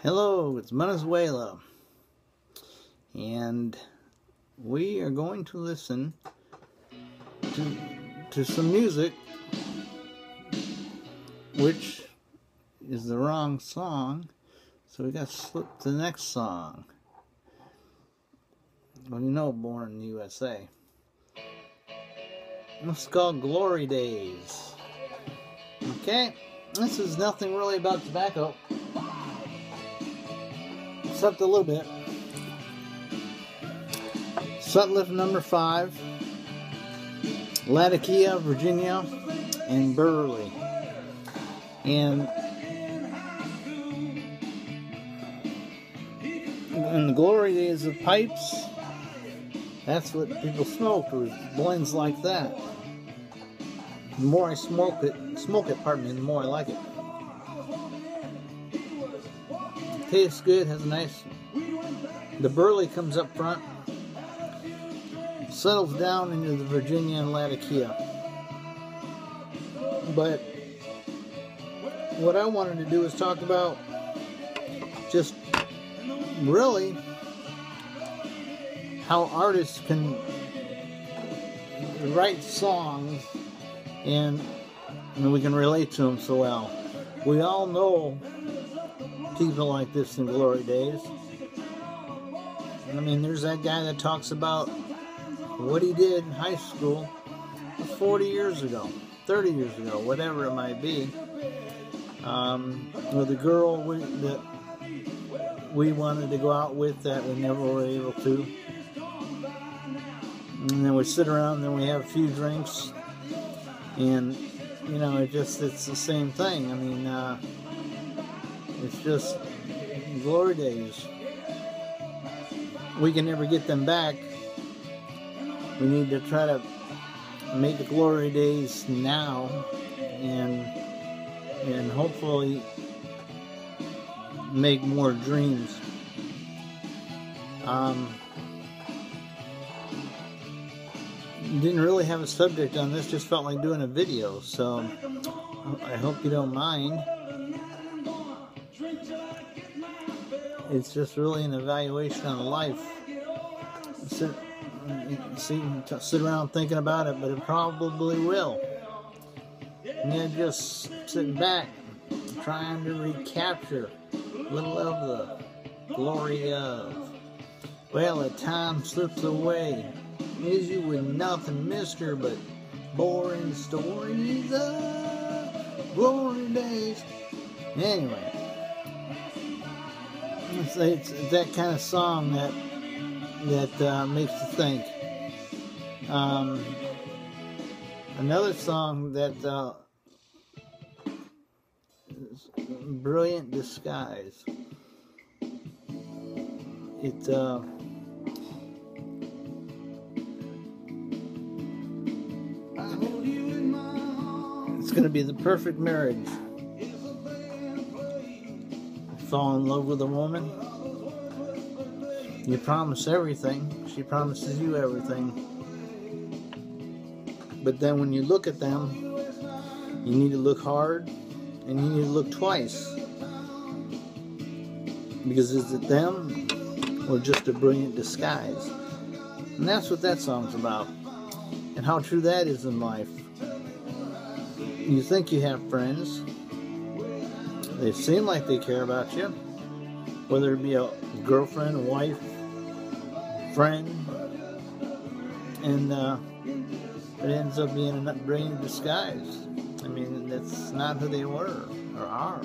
Hello, it's Venezuela, and we are going to listen to some music, which is the wrong song, so we got to slip to the next song. Well, you know, Born in the USA. It's called Glory Days. Okay, this is nothing really about tobacco. Except a little bit. Sutliff number 5, Latakia, Virginia, and Burley. And in the glory days of pipes, that's what people smoked, was blends like that. The more I smoke it, the more I like it. Tastes good, has a nice, the Burley comes up front, settles down into the Virginia and Latakia. But what I wanted to do is talk about just really how artists can write songs and we can relate to them so well. We all know people like this in glory days. I mean, there's that guy that talks about what he did in high school 40 years ago, 30 years ago, whatever it might be. With a girl that we wanted to go out with that we never were able to. And then we sit around and then we have a few drinks. And, you know, it's the same thing. I mean, it's just glory days. We can never get them back. We need to try to make the glory days now and hopefully make more dreams. Didn't really have a subject on this, just felt like doing a video, so I hope you don't mind. It's just really an evaluation on life. Sit around thinking about it, but it probably will. And then just sitting back, trying to recapture a little of the glory of. Well, the time slips away. Is you with nothing, mister, but boring stories of glory days. Anyway. It's that kind of song that makes you think. Another song that is Brilliant Disguise. It's going to be the perfect marriage. Fall in love with a woman, you promise everything, she promises you everything, but then when you look at them, you need to look hard and you need to look twice, because is it them or just a brilliant disguise? And that's what that song's about, and how true that is in life. You think you have friends, they seem like they care about you, whether it be a girlfriend, a wife, friend, and it ends up being a brilliant disguise. I mean, that's not who they were or are.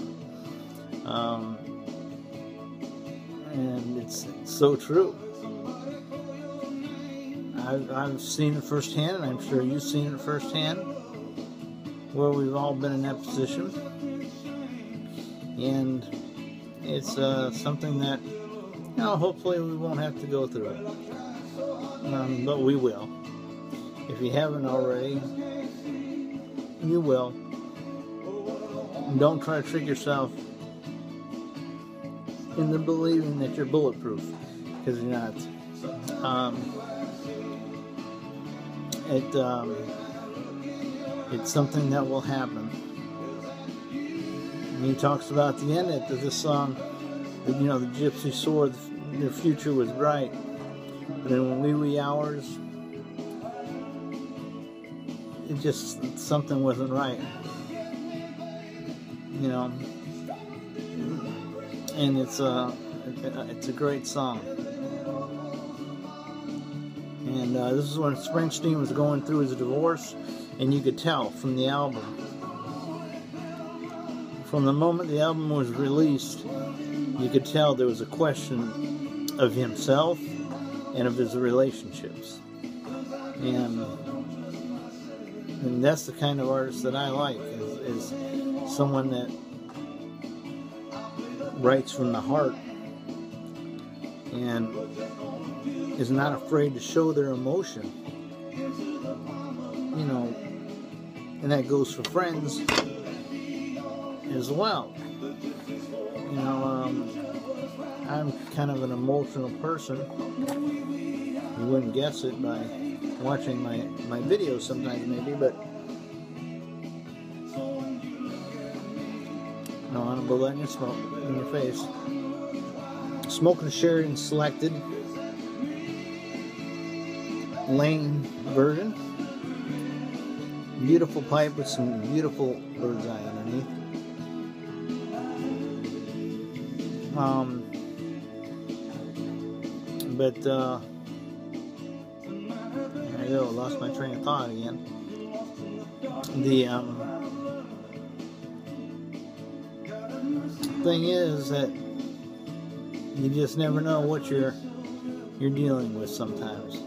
And it's so true. I've seen it firsthand, and I'm sure you've seen it firsthand, where we've all been in that position. And it's something that, you know, hopefully we won't have to go through it. But we will. If you haven't already, you will. And don't try to trick yourself into believing that you're bulletproof, because you're not. It's something that will happen. And he talks about the end of this song, you know, the gypsy swore their future was bright, but in wee wee hours, it just, something wasn't right, you know. And it's a great song. And this is when Springsteen was going through his divorce, and you could tell from the album. From the moment the album was released, you could tell there was a question of himself and of his relationships. And that's the kind of artist that I like, is someone that writes from the heart and is not afraid to show their emotion. You know, and that goes for friends as well. You know, I'm kind of an emotional person. You wouldn't guess it by watching my videos sometimes, maybe, but no, I don't blow that in your smoke, in your face. Smoking Sheridan Selected Lane version. Beautiful pipe with some beautiful bird's eye underneath. But there I go, lost my train of thought again. The thing is that you just never know what you're dealing with sometimes.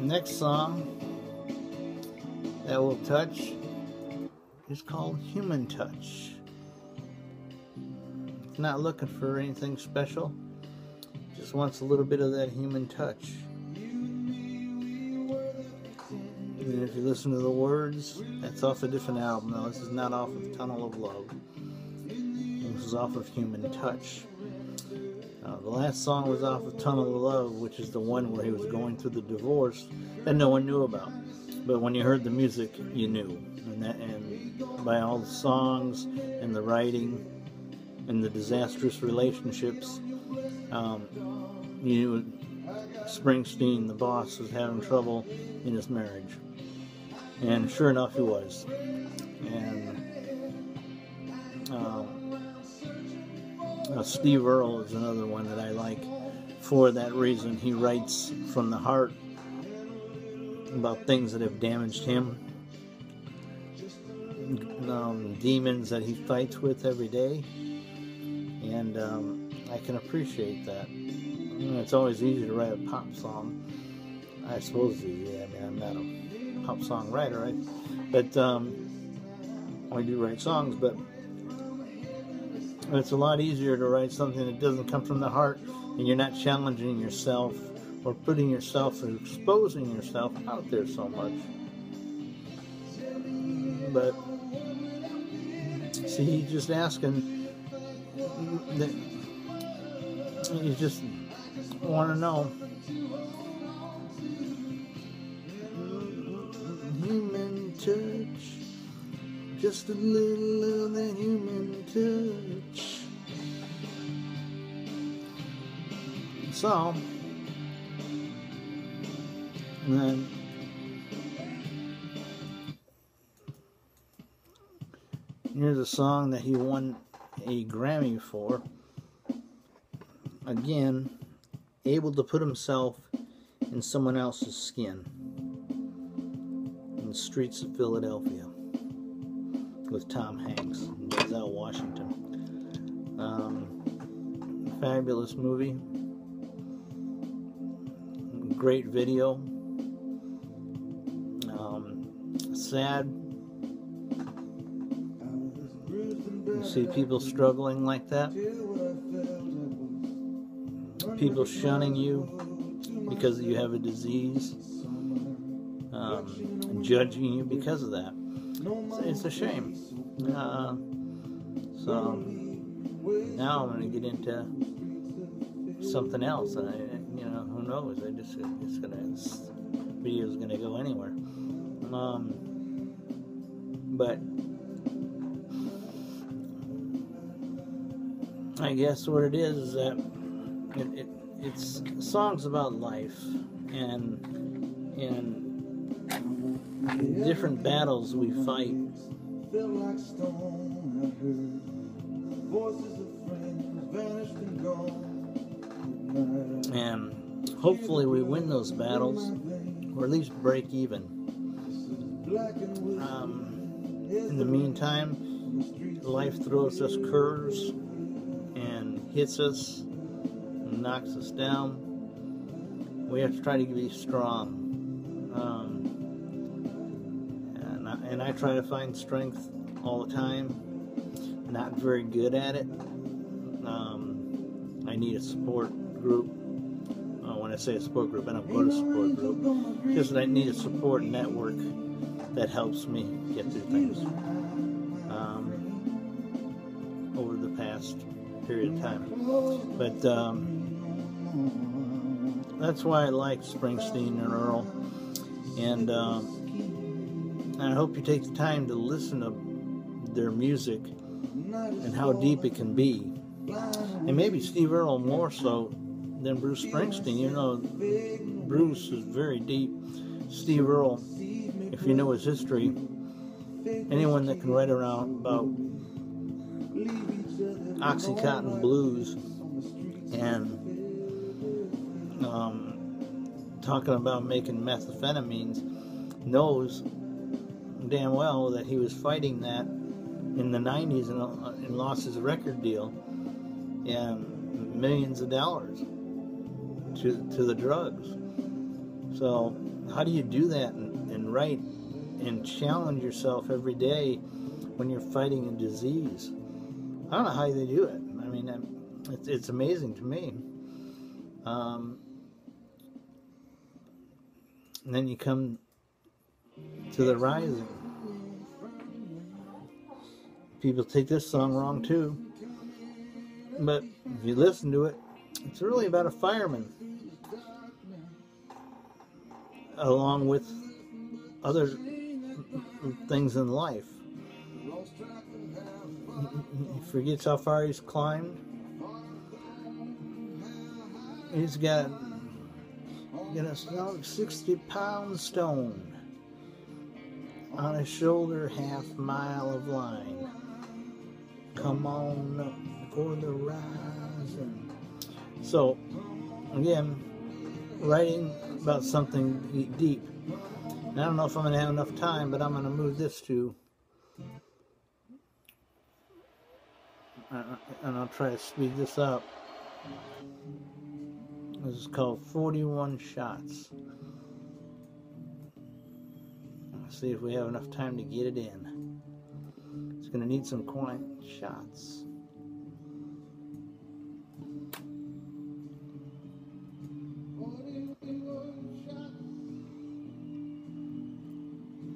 Next song that we'll touch is called Human Touch. Not looking for anything special, just wants a little bit of that human touch. And if you listen to the words, that's off a different album. No, this is not off of Tunnel of Love. This is off of Human Touch. The last song was off of Tunnel of Love, which is the one where he was going through the divorce that no one knew about. But when you heard the music, you knew. And by all the songs and the writing and the disastrous relationships, you knew Springsteen, the boss, was having trouble in his marriage. And sure enough, he was. And Steve Earle is another one that I like for that reason. He writes from the heart about things that have damaged him, demons that he fights with every day, and I can appreciate that. You know, it's always easy to write a pop song. I suppose I mean, I'm not a pop song writer, right? But I do write songs, but it's a lot easier to write something that doesn't come from the heart, and you're not challenging yourself or putting yourself or exposing yourself out there so much. But see, he's just asking that you just want to know. Human touch, just a little of that human touch. So, and then here's a song that he won a Grammy for. Again, able to put himself in someone else's skin. In the streets of Philadelphia. With Tom Hanks and Denzel Washington. Fabulous movie. Great video. Sad. You see people struggling like that. People shunning you because you have a disease. Judging you because of that. It's a shame. So now I'm going to get into something else. You know, who knows? This video is going to go anywhere. But I guess what it is that it's songs about life and different battles we fight. And hopefully we win those battles, or at least break even. In the meantime, life throws us curves and hits us and knocks us down. We have to try to be strong. And I try to find strength all the time. Not very good at it. I need a support group. When I say a support group, I don't go to a support group. Just that I need a support network that helps me get through things over the past period of time. But that's why I like Springsteen and Earl. And I hope you take the time to listen to their music and how deep it can be. And maybe Steve Earle more so than Bruce Springsteen. You know, Bruce is very deep. Steve Earle, if you know his history, anyone that can write around about Oxycontin blues and talking about making methamphetamines knows damn well that he was fighting that in the 90s and lost his record deal and millions of dollars to the drugs. So how do you do that and write and challenge yourself every day when you're fighting a disease? I don't know how they do it. I mean, it's amazing to me. And then you come to The Rising. People take this song wrong too. But if you listen to it, it's really about a fireman, along with other things in life. He forgets how far he's climbed. He's got a 60-pound stone on his shoulder, half-mile of line. Come on up for the rising. So, again, writing about something deep. And I don't know if I'm going to have enough time, but I'm going to move this to, and I'll try to speed this up. This is called 41 Shots. Let's see if we have enough time to get it in. It's going to need some quiet shots.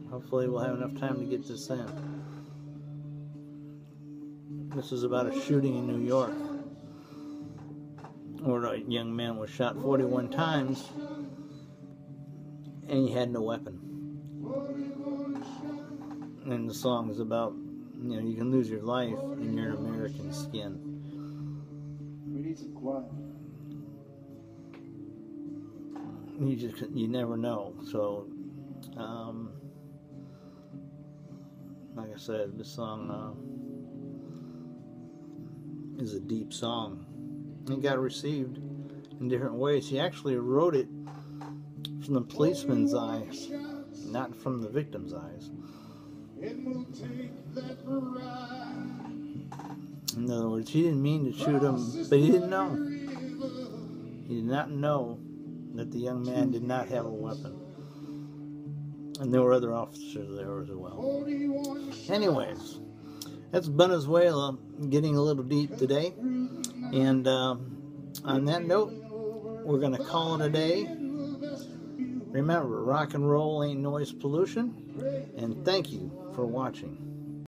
Hopefully we'll have enough time to get this in. This is about a shooting in New York, where a young man was shot 41 times and he had no weapon. And the song is about, you know, you can lose your life in your American skin. We need some quiet. You never know. So, like I said, this song is a deep song. It got received in different ways. He actually wrote it from the policeman's eyes, not from the victim's eyes. In other words, he didn't mean to shoot him, but he didn't know. He did not know that the young man did not have a weapon. And there were other officers there as well. Anyways, that's Venezuela getting a little deep today. And on that note, we're going to call it a day. Remember, rock and roll ain't noise pollution. And thank you for watching.